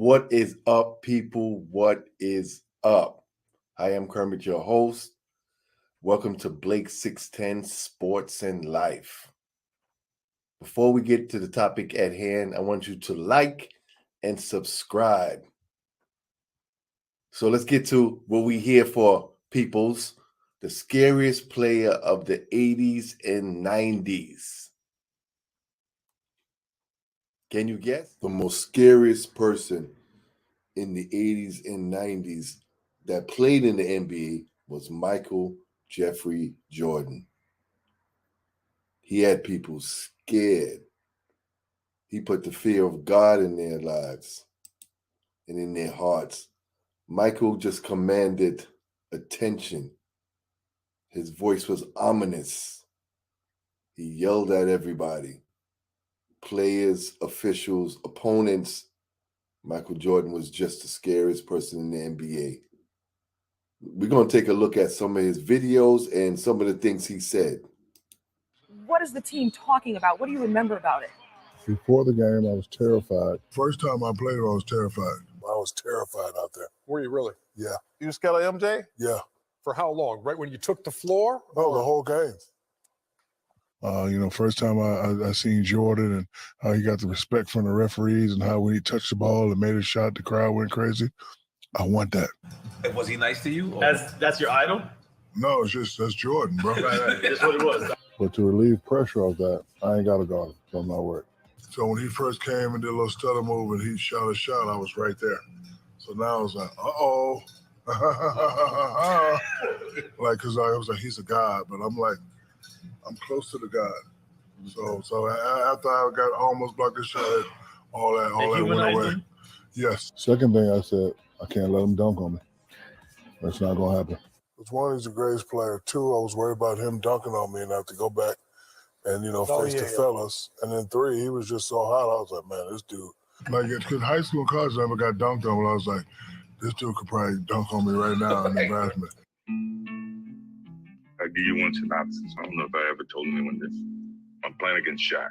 What is up, people? What is up? I am Kermit, your host. Welcome to Blake 610 Sports and Life. Before we get to the topic at hand, I want you to like and subscribe. So let's get to what we here for, peoples. The scariest player of the 80s and 90s. Can you guess? The most scariest person in the 80s and 90s that played in the NBA was Michael Jeffrey Jordan. He had people scared. He put the fear of God in their lives and in their hearts. Michael just commanded attention. His voice was ominous. He yelled at everybody. Players, officials, opponents. Michael Jordan was just the scariest person in the NBA. We're going to take a look at some of his videos and some of the things he said. What is the team talking about? What do you remember about it? Before the game, I was terrified. First time I played, I was terrified. I was terrified out there. Were you really? Yeah. You were scared of MJ? Yeah. For how long? Right when you took the floor? No, the whole game. First time I seen Jordan and how he got the respect from the referees and how when he touched the ball and made a shot, the crowd went crazy. I want that. Was he nice to you? Or? That's your idol? No, that's Jordan, bro. Right. That's what it was. But to relieve pressure off that, I ain't got to guard him, so I'm not worried. So when he first came and did a little stutter move and he shot a shot, I was right there. So now I was like, uh-oh. Because I was like, he's a god, but I'm like, I'm close to the god. So after I got almost blocked the shot, all that went away. Him? Yes. Second thing I said, I can't let him dunk on me. That's not going to happen. One, he's the greatest player. Two, I was worried about him dunking on me and I have to go back and, face the fellas. And then three, he was just so hot. I was like, man, this dude. Because high school and college, I never got dunked on, but I was like, this dude could probably dunk on me right now in embarrassment. I'll give you one synopsis. I don't know if I ever told anyone this. I'm playing against Shaq.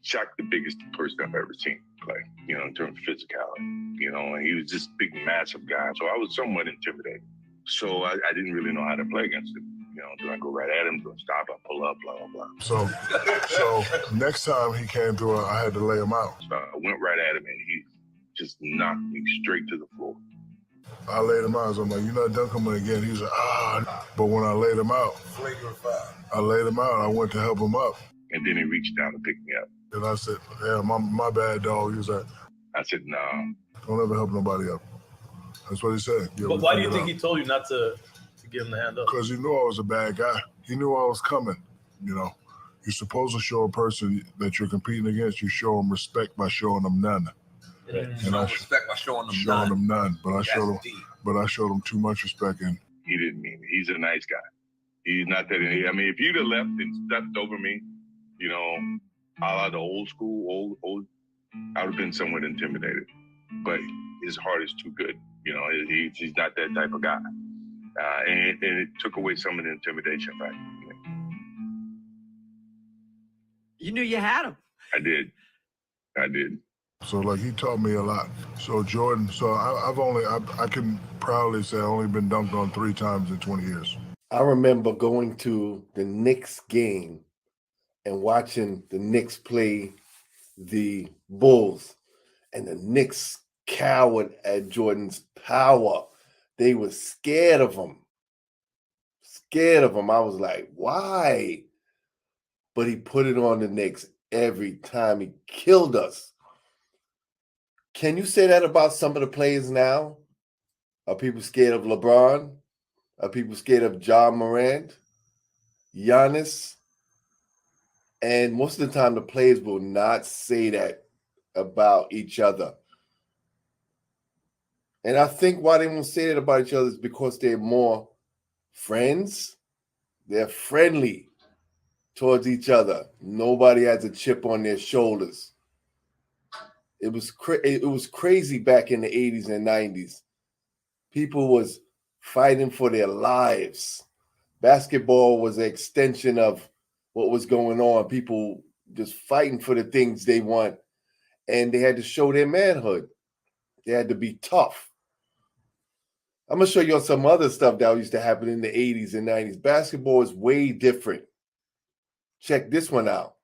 Shaq, the biggest person I've ever seen play, in terms of physicality, and he was this big, massive guy. So I was somewhat intimidated. So I didn't really know how to play against him. Do I go right at him? Do I stop? I pull up, blah, blah, blah. So next time he came through, I had to lay him out. So I went right at him and he just knocked me straight to the floor. I laid him out. So I'm like, you're not dunking me again. He was like, But when I laid him out, I laid him out. I went to help him up. And then he reached down to pick me up. And I said, yeah, my bad, dog. He was like, I said, no. Don't ever help nobody up. That's what he said. But why do you think he told you not to give him the hand up? Because he knew I was a bad guy. He knew I was coming, You're supposed to show a person that you're competing against, you show them respect by showing them none. Yeah. And respect by showing them none. But I showed them too much respect. And he didn't mean it. He's a nice guy. He's not that. I mean, if you'd have left and stepped over me, a la the old school, old, I would have been somewhat intimidated. But his heart is too good. He's not that type of guy. And it took away some of the intimidation factor. You knew you had him. I did. So he taught me a lot. So Jordan, I can proudly say I've only been dunked on 3 times in 20 years. I remember going to the Knicks game and watching the Knicks play the Bulls, and the Knicks cowered at Jordan's power. They were scared of him. I was like, why? But he put it on the Knicks every time. He killed us. Can you say that about some of the players now? Are people scared of LeBron? Are people scared of Ja Morant? Giannis? And most of the time, the players will not say that about each other. And I think why they won't say that about each other is because they're more friends. They're friendly towards each other. Nobody has a chip on their shoulders. It was crazy back in the 80s and 90s. People was fighting for their lives. Basketball was an extension of what was going on. People just fighting for the things they want, and they had to show their manhood. They had to be tough. I'm going to show you some other stuff that used to happen in the 80s and 90s. Basketball is way different. Check this one out.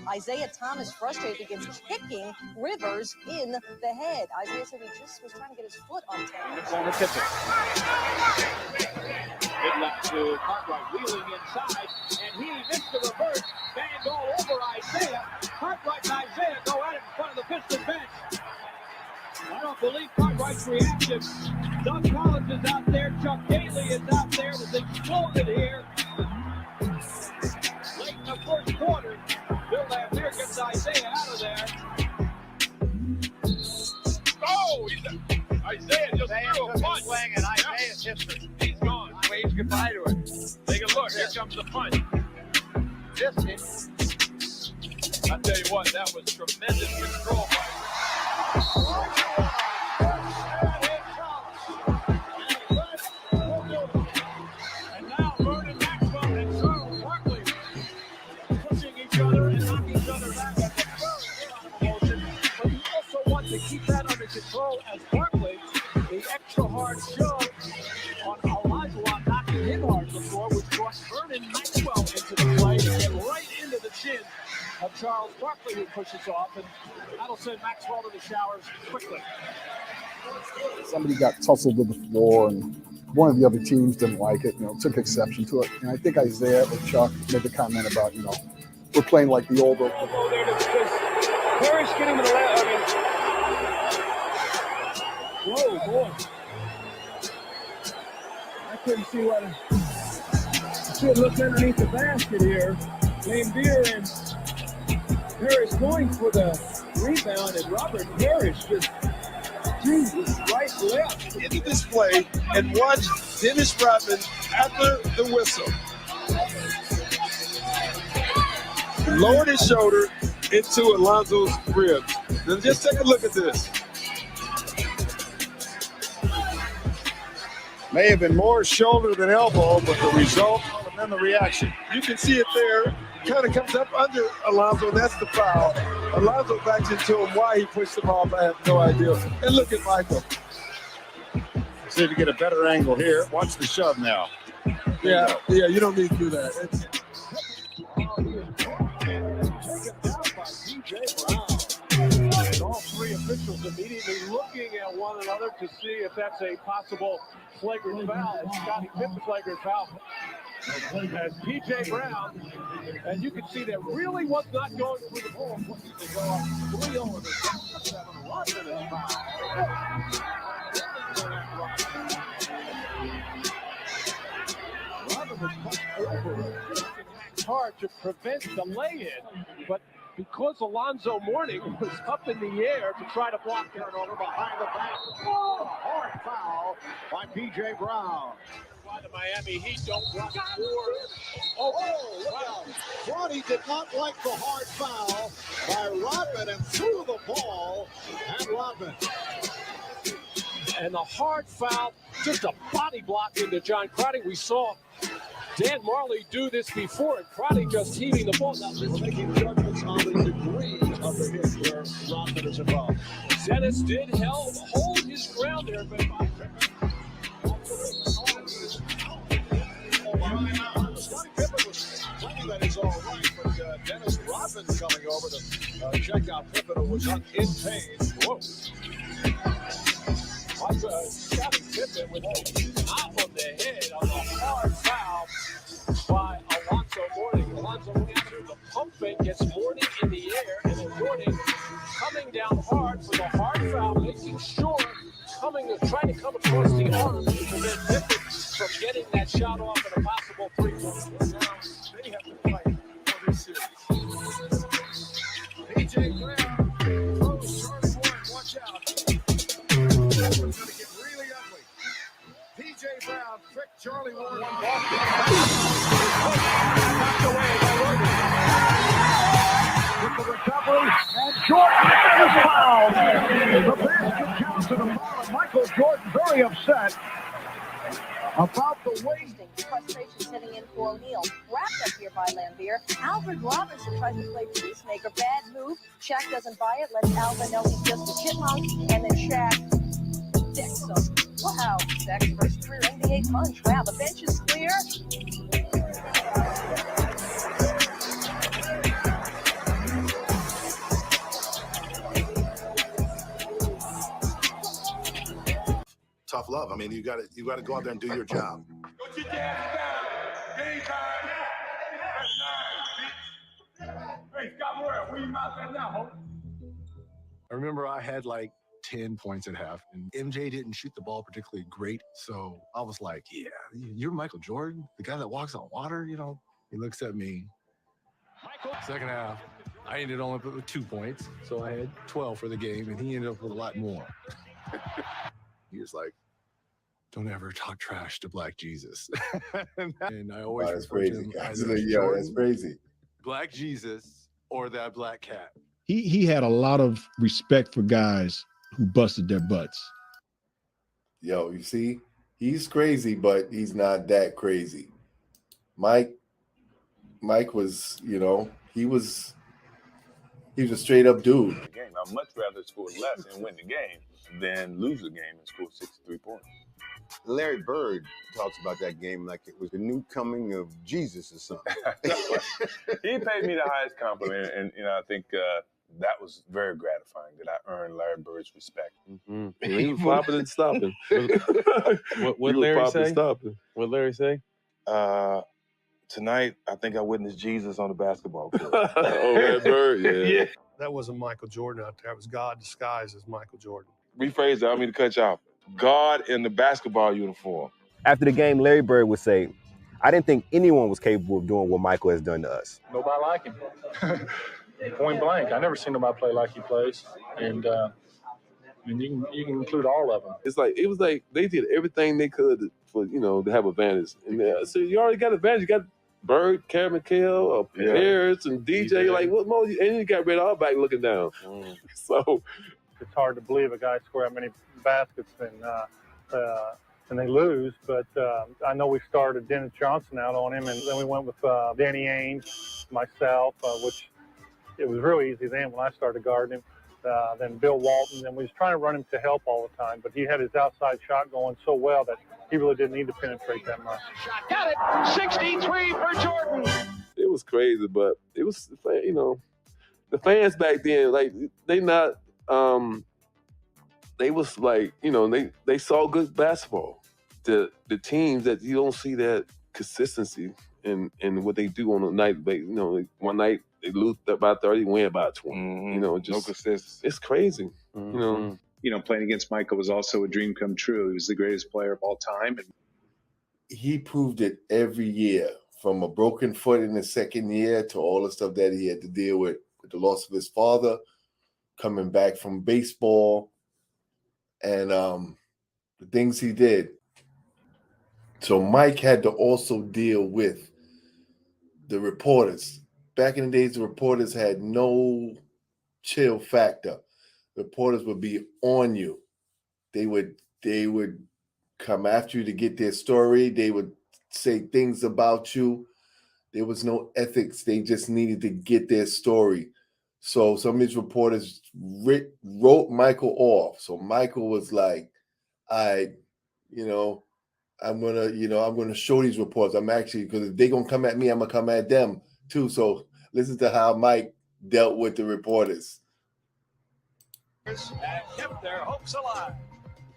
Isaiah Thomas frustrated against kicking Rivers in the head. Isaiah said he just was trying to get his foot on Thomas. On the pitcher. Good luck to Cartwright, wheeling inside, and he missed the reverse. Banged all over Isaiah. Cartwright and Isaiah go at it in front of the Pistons bench. I don't believe Cartwright's reaction. Doug Collins is out there. Chuck Daly is out there. It was exploded here. Late in the first quarter. Bill Lampier gets Isaiah out of there. Oh, Isaiah just threw a punch. And Isaiah's history. He's gone. Waves goodbye to it. Take a look. Here comes the punch. I tell you what, that was tremendous control by and now Vernon Maxwell and Charles Barkley pushing each other and knocking each other back at the first motion. But you also want to keep that under control as Barkley, the extra hard shove on Olajuwon knocking him hard before, which brought Vernon Maxwell into the play and right into the chin of Charles Barkley, who pushes off, and that'll send Maxwell to the showers quickly. Somebody got tussled to the floor, and one of the other teams didn't like it, took exception to it. And I think Isaiah or Chuck made the comment about, we're playing like the old. Parrish getting to the left. Whoa, boy. I couldn't see what should look underneath the basket here. Lambier and Parrish going for the rebound, and Robert Parrish just right left into this play and watch Dennis Rodman after the whistle. Lowered his shoulder into Alonzo's ribs. Now just take a look at this. May have been more shoulder than elbow, but the result and then the reaction. You can see it there. Kind of comes up under Alonzo. That's the foul. Alonzo backs into him. Why he pushed the ball, I have no idea. And look at Michael. See if you get a better angle here. Watch the shove now. Yeah, you don't need to do that. And all three officials immediately looking at one another to see if that's a possible flagrant foul. Scottie Pippen flagrant foul. As P.J. Brown, and you can see that really was not going through the ball. 3-0 with a 7 Rodman is Rodman was over. It's hard to prevent the lay-in, but because Alonzo Mourning was up in the air to try to block it over behind the back. Oh, hard foul by P.J. Brown. Why the Miami Heat don't run forward. Look out. Bronny did not like the hard foul by Rodman and threw the ball at Rodman. And the hard foul, just a body block into John Crotty. We saw Dan Marley do this before, and Crotty just heaving the ball. Now just making judgments on the degree of the hit where Rodman is involved. Dennis did hold his ground there, but Scottie Pippen was playing that is all right, but Dennis Rodman coming over to check out Pippen, who was in pain. Whoa. Scottie Pippen with a top of the head on the hard foul by Alonzo Mourning. Alonzo Mourning after the pump fake gets Mourning in the air, and then Mourning coming down hard for the hard foul, making sure trying to come across the arm to prevent Pippen from getting that shot off at a possible three-point. Now they have to fight for this series. P.J. Brown throws Charlie Ward. Watch out. It's going to get really ugly. P.J. Brown tricked Charlie Ward. Knocked away by Logan. With the recovery, and Jordan is fouled. The basket counts to the foul, and Michael Jordan very upset. About the weight. Frustration sitting in for O'Neal. Wrapped up here by Lambeer. Alfred Robinson tries to play peacemaker. Bad move. Shaq doesn't buy it. Lets Alvin know he's just a chipmunk. And then Shaq decks him. Wow. Shaq's first career NBA punch. Wow, the bench is clear. Tough love. I mean, you got to go out there and do your job. Go your ass down. Game time. That's 9, bitch. Hey, Scott Moore, where you mouth at now, homie? I remember I had like 10 points at half, and MJ didn't shoot the ball particularly great. So I was like, yeah, you're Michael Jordan, the guy that walks on water, you know? He looks at me. Second half, I ended only up with 2 points. So I had 12 for the game, and he ended up with a lot more. He was like, don't ever talk trash to Black Jesus. And I always That's refer to crazy. him Guys. as Yo, that's crazy. Black Jesus or that black cat. He had a lot of respect for guys who busted their butts. Yo, you see, he's crazy, but he's not that crazy. Mike was, you know, he was a straight up dude. Game. I'd much rather score less and win the game than lose the game and score 63 points. Larry Bird talks about that game like it was the new coming of Jesus or something. He paid me the highest compliment, and I think that was very gratifying that I earned Larry Bird's respect. Mm-hmm. He was popping and stopping. What Larry say? What Larry say? Tonight, I think I witnessed Jesus on the basketball court. Oh, Larry Bird, yeah. That wasn't Michael Jordan out there. It was God disguised as Michael Jordan. Rephrase that. I mean to cut you off. God in the basketball uniform. After the game, Larry Bird would say, I didn't think anyone was capable of doing what Michael has done to us. Nobody like him. Point blank. I never seen nobody play like he plays. And you can include all of them. It was like they did everything they could for, to have advantage. And so you already got advantage. You got Bird, Kevin McHale, Harris, and DJ. Like, what more? And you got Red Auerbach looking down. So it's hard to believe a guy scored that many baskets and they lose. But I know we started Dennis Johnson out on him, and then we went with Danny Ainge, myself, which it was really easy then when I started guarding him. Then Bill Walton, and we was trying to run him to help all the time, but he had his outside shot going so well that he really didn't need to penetrate that much. Got it. 63 for Jordan. It was crazy, but it was, the fans back then, like, they not, they was like, they saw good basketball. The teams that you don't see that consistency in what they do on a night, one night they lose by 30, win by 20. No consistency. It's crazy. Playing against Michael was also a dream come true. He was the greatest player of all time. And he proved it every year, from a broken foot in his second year to all the stuff that he had to deal with the loss of his father, coming back from baseball, and the things he did. So Mike had to also deal with the reporters. Back in the days, the reporters had no chill factor. The reporters would be on you. They would come after you to get their story. They would say things about you. There was no ethics. They just needed to get their story. So some of these reporters wrote Michael off. So Michael was like, I'm gonna show these reporters. Because if they're gonna come at me, I'm gonna come at them too. So listen to how Mike dealt with the reporters. And kept their hopes alive.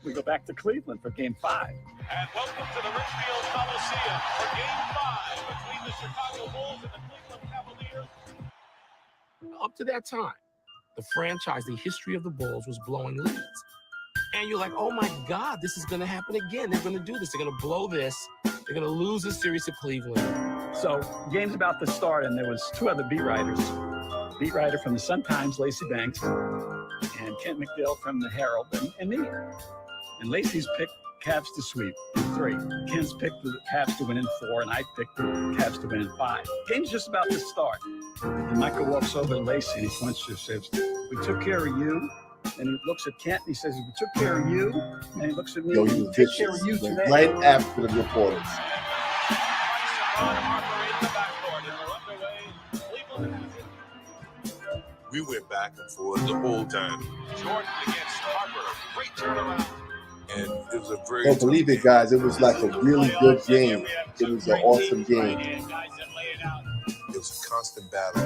We go back to Cleveland for Game 5. And welcome to the Richfield Coliseum for Game 5 between the Chicago Bulls and the Cleveland Cavaliers. Up to that time, the franchise, the history of the Bulls was blowing leads. And you're like, oh my God, this is going to happen again. They're going to do this. They're going to blow this. They're going to lose this series to Cleveland. So game's about to start, and there was two other beat writers. Beat writer from the Sun-Times, Lacey Banks, and Kent McDill from the Herald, and me. And Lacey's picked Cavs to sweep in 3. Kent's picked the Cavs to win in 4, and I picked the Cavs to win in 5. Game's just about to start. And Michael walks over to Lacey, and he points to her and says, we took care of you, And he looks at Kent and he says, "We took care of you." And he looks at me Yo, and he he was takes care of vicious. you today. Right after the reporters. We went back and forth the whole time. Jordan against Harper. Great turnaround. And it was a very Don't believe it, guys. It was like a really good game. It was an awesome game. It was a constant battle.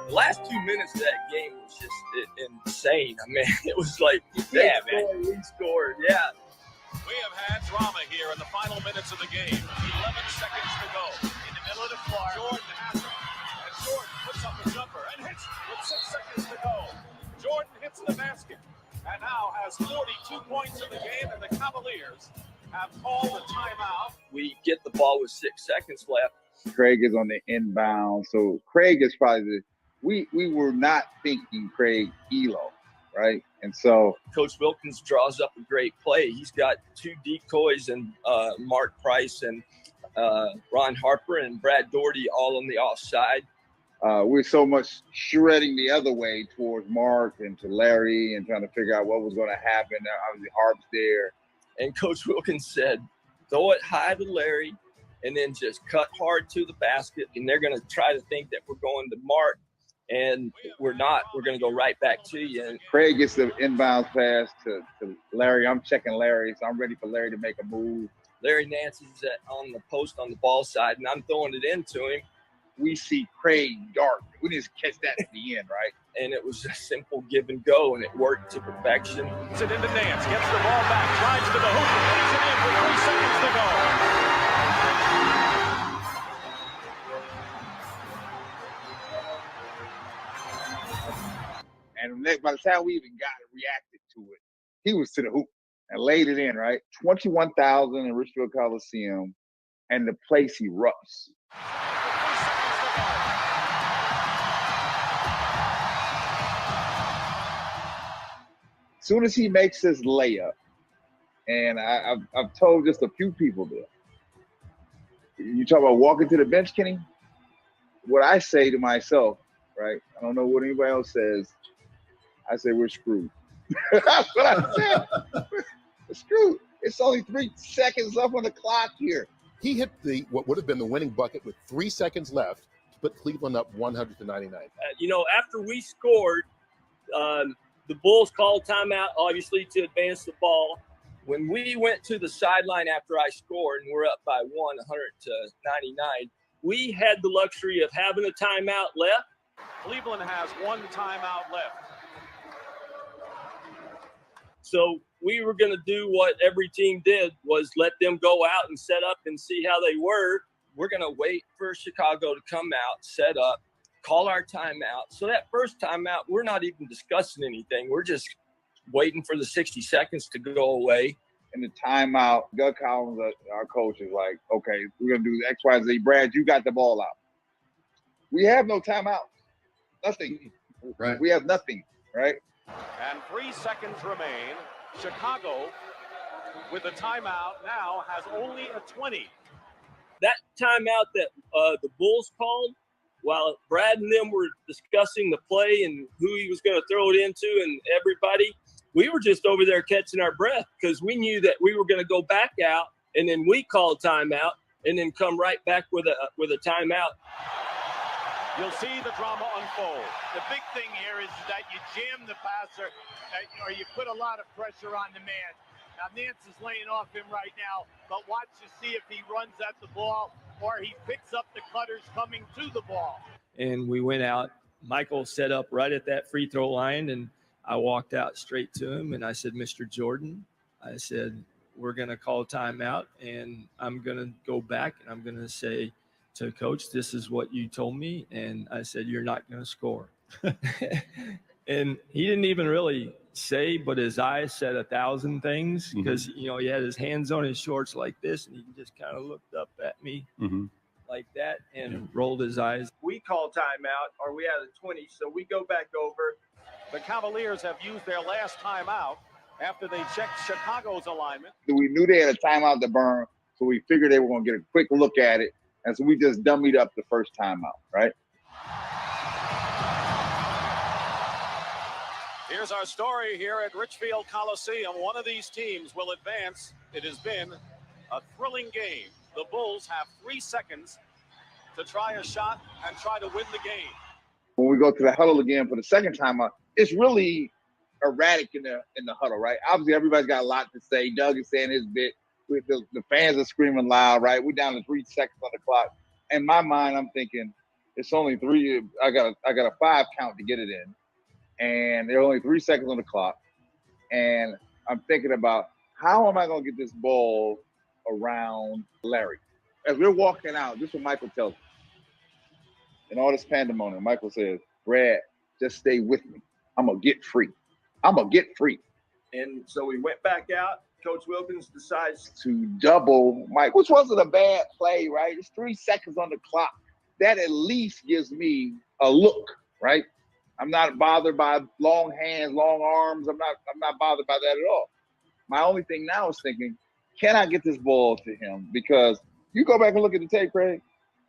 The last 2 minutes of that game was just insane. I mean, it was like, yeah, man, we scored, yeah. We have had drama here in the final minutes of the game. 11 seconds to go. In the middle of the floor, Jordan has it. And Jordan puts up a jumper and hits with 6 seconds to go. Jordan hits the basket and now has 42 points in the game, and the Cavaliers have called a timeout. We get the ball with 6 seconds left. Craig is on the inbound. So Craig is probably we were not thinking Craig Elo, right? And so Coach Wilkins draws up a great play. He's got 2 decoys and Mark Price and Ron Harper and Brad Doherty all on the offside. we're so much shredding the other way towards Mark and to Larry and trying to figure out what was going to happen. Obviously, Harp's there. And Coach Wilkins said, throw it high to Larry and then just cut hard to the basket. And they're going to try to think that we're going to Mark. And we're not. We're going to go right back to you. And Craig gets the inbounds pass to Larry. I'm checking Larry, so I'm ready for Larry to make a move. Larry Nance is on the post on the ball side, and I'm throwing it into him. We see Craig dart. We didn't catch that at the end, right? And it was a simple give and go, and it worked to perfection. It's it into Nance, gets the ball back, drives to the hoop, lays it in with 3 seconds to go. And by the time we even reacted to it, he was to the hoop and laid it in, right? 21,000 in Richfield Coliseum, and the place erupts. As soon as he makes his layup, and I've told just a few people this. You talk about walking to the bench, Kenny? What I say to myself, right? I don't know what anybody else says. I say we're screwed. That's what I said. We're screwed. It's only 3 seconds left on the clock here. He hit what would have been the winning bucket with 3 seconds left to put Cleveland up 100-99. After we scored, the Bulls called timeout, obviously, to advance the ball. When we went to the sideline after I scored, and we're up by 100-99, we had the luxury of having a timeout left. Cleveland has 1 timeout left. So we were going to do what every team did, was let them go out and set up and see how they were. We're going to wait for Chicago to come out, set up, call our timeout. So that first timeout, we're not even discussing anything. We're just waiting for the 60 seconds to go away. In the timeout, Doug Collins, our coach, is like, okay, we're going to do X, Y, Z. Brad, you got the ball out. We have no timeout. Nothing. Right. We have nothing, right? And 3 seconds remain. Chicago, with the timeout now, has only a 20. That timeout that the Bulls called, while Brad and them were discussing the play and who he was going to throw it into and everybody, we were just over there catching our breath because we knew that we were going to go back out, and then we called timeout and then come right back with a timeout. You'll see the drama unfold. The big thing here is that you jam the passer or you put a lot of pressure on the man. Now, Nance is laying off him right now, but watch to see if he runs at the ball or he picks up the cutters coming to the ball. And we went out. Michael set up right at that free throw line, and I walked out straight to him, and I said, Mr. Jordan, I said, we're going to call timeout, and I'm going to go back, and I'm going to say to Coach, this is what you told me. And I said, you're not going to score. And he didn't even really say, but his eyes said 1,000 things because, he had his hands on his shorts like this, and he just kind of looked up at me like that and rolled his eyes. We call timeout, or we had a 20, so we go back over. The Cavaliers have used their last timeout. after they checked Chicago's alignment. We knew they had a timeout to burn, so we figured they were going to get a quick look at it. And so we just dummied up the first timeout, right? Here's our story here at Richfield Coliseum. One of these teams will advance. It has been a thrilling game. The Bulls have 3 seconds to try a shot and try to win the game. When we go to the huddle again for the second timeout, it's really erratic in the huddle, right? Obviously, everybody's got a lot to say. Doug is saying his bit. The fans are screaming loud, right? We're down to 3 seconds on the clock. In my mind, I'm thinking it's only 3. I got a 5 count to get it in, and there are only 3 seconds on the clock. And I'm thinking about how am I going to get this ball around Larry? As we're walking out, this is what Michael tells me. In all this pandemonium, Michael says, "Brad, just stay with me. I'm going to get free. I'm going to get free." And so we went back out. Coach Wilkins decides to double Mike, which wasn't a bad play, right? It's 3 seconds on the clock. That at least gives me a look, right? I'm not bothered by long hands, long arms. I'm not bothered by that at all. My only thing now is thinking, can I get this ball to him? Because you go back and look at the tape, Craig.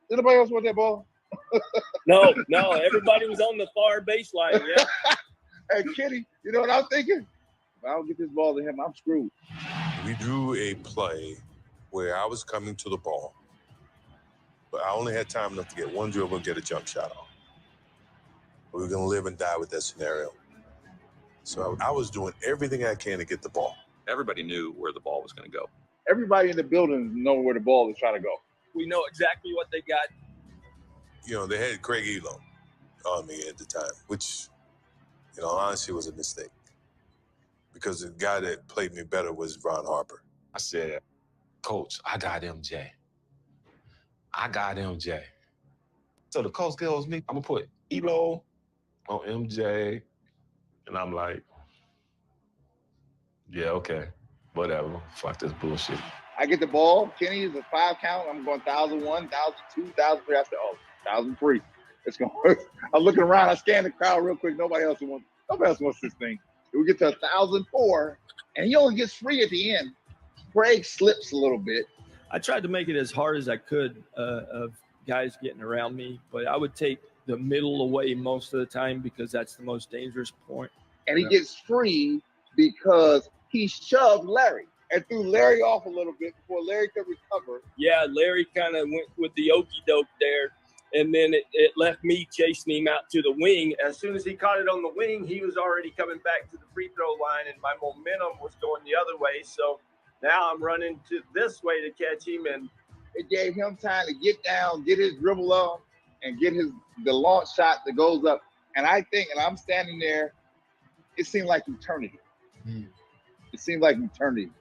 Did anybody else want that ball? No, everybody was on the far baseline. Yeah. Hey, Kenny, you know what I'm thinking? If I don't get this ball to him, I'm screwed. We drew a play where I was coming to the ball, but I only had time enough to get one dribble and get a jump shot off. We were going to live and die with that scenario. So I was doing everything I can to get the ball. Everybody knew where the ball was going to go. Everybody in the building know where the ball is trying to go. We know exactly what they got. You know, they had Craig Elo on me at the time, which, you know, honestly was a mistake. Because the guy that played me better was Ron Harper. I said, "Coach, I got MJ. I got MJ." So the coach tells me, "I'm going to put Elo on MJ." And I'm like, "Yeah, okay, whatever. Fuck this bullshit." I get the ball. Kenny is a 5 count. I'm going 1,001, 1,002, 1,003. I said, 1,003. It's going to work. I'm looking around. I scan the crowd real quick. Nobody else wants this thing. We get to 1,004, and he only gets free at the end. Craig slips a little bit. I tried to make it as hard as I could of guys getting around me, but I would take the middle away most of the time because that's the most dangerous point. And he gets free because he shoved Larry and threw Larry off a little bit before Larry could recover. Yeah, Larry kind of went with the okey doke there. And then it left me chasing him out to the wing. As soon as he caught it on the wing, he was already coming back to the free throw line, and my momentum was going the other way. So now I'm running to this way to catch him, and it gave him time to get down, get his dribble up, and get the launch shot that goes up. And I think, and I'm standing there, it seemed like eternity. It seemed like eternity.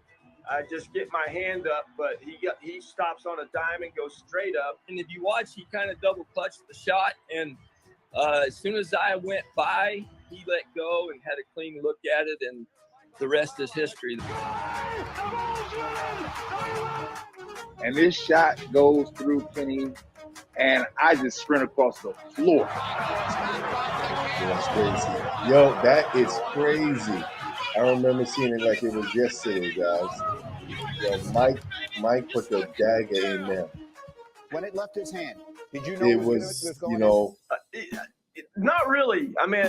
I just get my hand up, but he stops on a dime and goes straight up. And if you watch, he kind of double clutched the shot. And as soon as I went by, he let go and had a clean look at it. And the rest is history. And this shot goes through Kenny, and I just sprint across the floor. That's crazy. Yo, that is crazy. I remember seeing it like it was yesterday, guys. Yo, Mike put the dagger in there. When it left his hand, did you know it was you know, not really. I mean,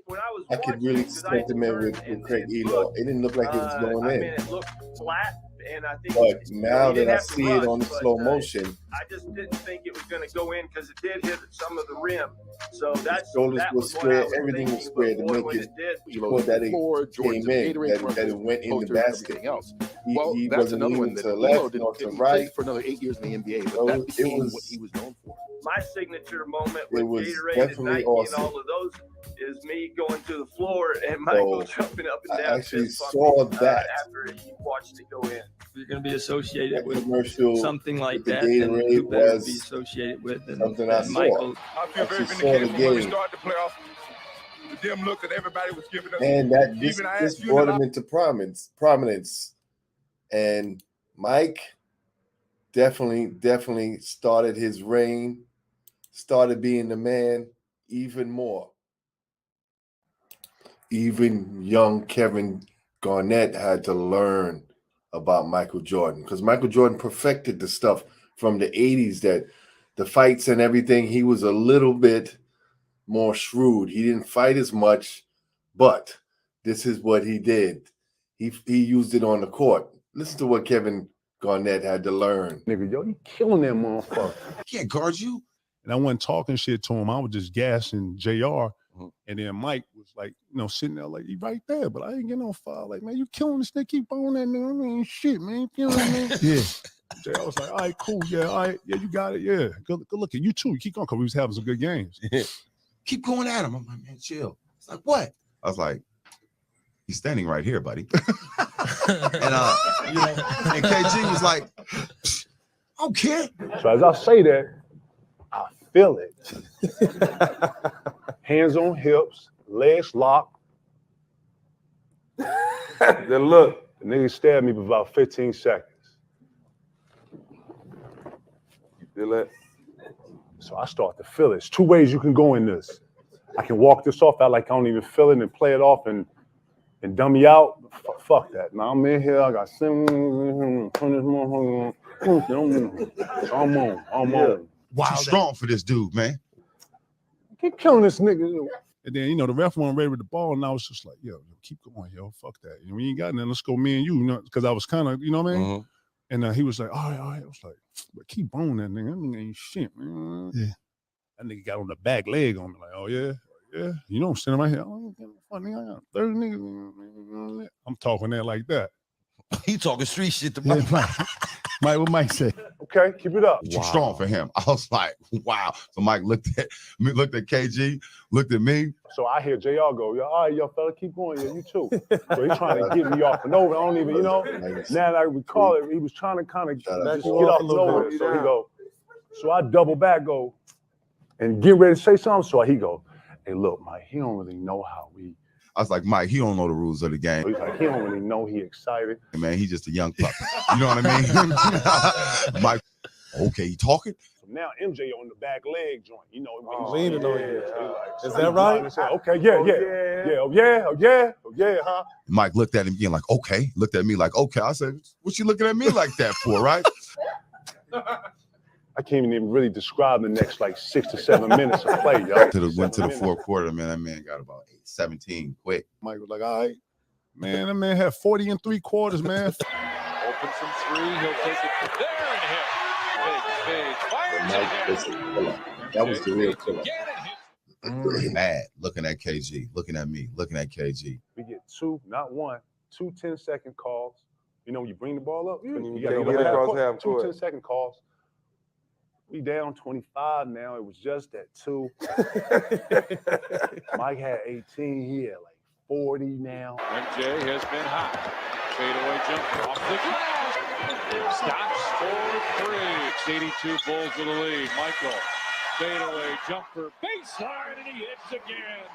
when I was I could really sentiment with Craig Elo. It didn't look like it was going in. I mean, it looked flat, and I think. But now that I see it on slow motion, I just didn't think it was going to go in because it did hit some of the rim. So that's shoulders was square, everything was square to make it sure that it came in, that it went in the basket. He wasn't moving to the left nor to the right for another 8 years in the NBA, but that became what he was known for. My signature moment with Gatorade and Nike awesome. and all of those is me going to the floor and Michael jumping up and down. I actually saw that after he watched it go in. You're going to be associated with commercial, something like the that, Gatorade who better was be associated with than something I saw. Michael. I feel very Actually saw the vindicated when we game. started the playoffs. The dim look that everybody was giving us. And that Even I this asked you brought to him into prominence. And Mike definitely started his reign, started being the man even more. Even young Kevin Garnett had to learn about Michael Jordan, because Michael Jordan perfected the stuff from the 80s, that the fights and everything, he was a little bit more shrewd. He didn't fight as much, but this is what he did. He used it on the court. Listen to what Kevin Garnett had to learn. Nigga, yo, you killing that motherfucker. Can't guard you. And I wasn't talking shit to him. I was just gassing JR. And then Mike was like, you know, sitting there like, he right there, but I ain't getting no foul. Like, man, you killing this nigga, keep on that nigga. I mean, shit, man, you killing me. Yeah. JR was like, all right, cool, yeah, all right, yeah, you got it, yeah. Good looking. You too, you keep going, because we was having some good games. Yeah. Keep going at him. I'm like, man, chill. It's like, what? I was like, he's standing right here, buddy. And you know, and KG was like, I don't care. So as I say that, I feel it. Hands on hips, legs locked. Then look, the nigga stabbed me for about 15 seconds. You feel that? So I start to feel it. There's two ways you can go in this. I can walk this off out like I don't even feel it and play it off and dummy out. Fuck that. Now I'm in here. I got I'm on. Wow, too strong for this dude, man. Keep killing this nigga. And then, you know, the ref wasn't ready with the ball, and I was just like, yo, keep going, yo, fuck that. You know, we ain't got nothing. Let's go, me and you, know, because I was kind of, you know what I mean? And he was like, all right. I was like, but keep on that nigga. That nigga ain't shit, man. Yeah. That nigga got on the back leg on me, like, oh, yeah. Yeah, you know I'm standing right here. Oh, funny, I got 30 niggas. I'm talking that like that. He talking street shit to Mike. Mike, what Mike say? Okay, keep it up. Too strong for him. I was like, wow. So Mike looked at KG, looked at me. So I hear JR go, yo, all right, yo, fella, keep going. Yeah, you too. So he's trying to get me off and over. I don't even, you know. Now that I recall it, he was trying to kind of just get off and over. So he go. So I double back, go, and get ready to say something. So he go, hey, look, Mike, he don't really know how we. I was like, Mike, he don't know the rules of the game. So he's like, he don't really know. He excited. Man, he's just a young pup. You know what I mean? Mike, okay, you talking? So now MJ on the back leg joint. You know, leaning on you. Is that right? Okay, yeah, huh? Mike looked at him again like, okay. Looked at me like, okay. I said, what you looking at me like that for, right? I can't even really describe the next like 6 to 7 minutes of play, y'all. Went to the fourth quarter, man. That man got about 17 quick. Mike was like, all right. Man, that man had 40 in 3 quarters, man. Open from three, he'll take it there and hit. Big, fires. That was the real killer. Mad, looking at KG, looking at me, looking at KG. We get 2, not 1, 2 10-second calls. You know, when you bring the ball up, you got to get half court. 2 10-second calls. We down 25 now. It was just at 2. Mike had 18. He had like 40 now. MJ has been hot. Fadeaway jumper off the glass. Stops for 3. 82 Bulls with the lead. Michael, fadeaway jumper, baseline, and he hits again.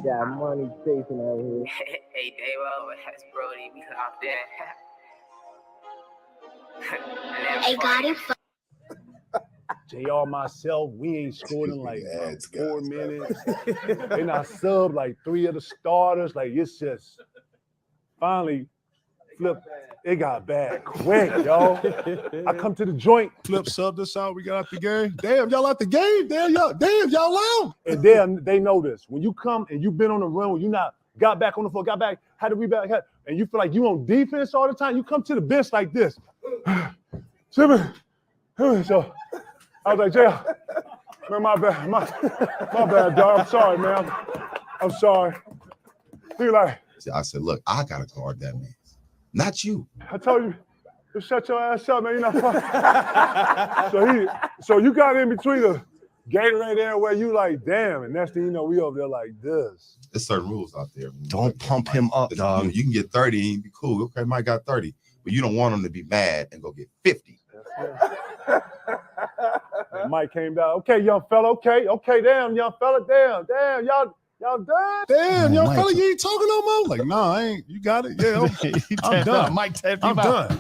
Got money chasing over here. Hey, Davo, that's Brody. We locked in. Hey, got it. JR, myself, we ain't scored in like 4 minutes. And I subbed like 3 of the starters. Like, it's just finally flipped. It got bad quick, yo. I come to the joint, flip sub this out. We got out the game. Damn, y'all out the game. Damn, y'all out. And then they know this. When you come and you've been on the run, when you not got back on the floor, got back, had to rebound, and you feel like you on defense all the time, you come to the bench like this. So I was like, Jay, man, my bad, dog. I'm sorry, man. I'm sorry. He like, I said, look, I gotta guard that man, not you. I told you, just shut your ass up, man. You're not fucking. So you got in between the Gatorade there where you like, damn, and next thing you know, we over there like this. There's certain rules out there. Don't pump him up, dog. You can get 30 and be cool. Okay, Mike got 30. But you don't want him to be mad and go get 50. And Mike came down. Okay, young fella. Okay, damn, young fella. Damn, y'all done? Damn, young fella, you ain't talking no more? Like, nah, I ain't. You got it? Yeah, I'm done. Mike tapped I'm done.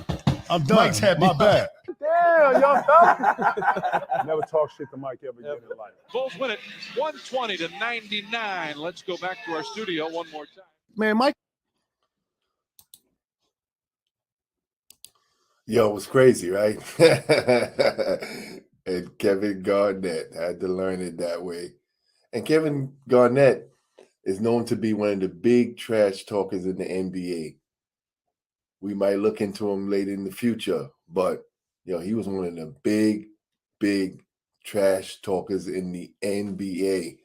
Mike tapped My bad. Damn, young fella. Never talk shit to Mike ever again in life. Bulls win it 120-99. Let's go back to our studio one more time. Man, Mike. Yo, it was crazy, right? And Kevin Garnett, I had to learn it that way. And Kevin Garnett is known to be one of the big trash talkers in the NBA. We might look into him later in the future, but he was one of the big trash talkers in the NBA.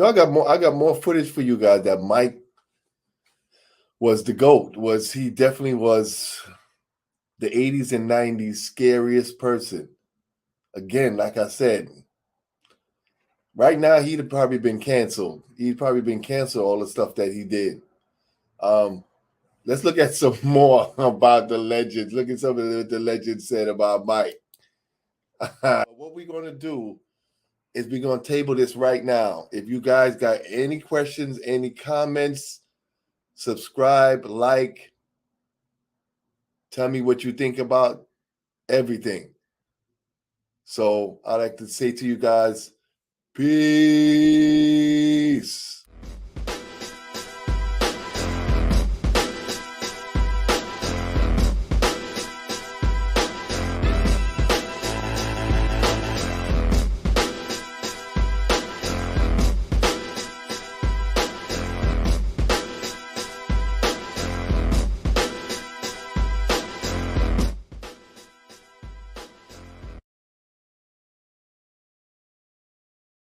I got more footage for you guys that Mike was the GOAT. He definitely was the 80s and 90s scariest person. Again, like I said, right now he'd have probably been canceled. He'd probably been canceled, all the stuff that he did. Let's look at some more about the legends. Look at some of what the legends said about Mike. What we're going to do is we're going to table this right now. If you guys got any questions, any comments, subscribe, like, tell me what you think about everything. So I'd like to say to you guys, peace.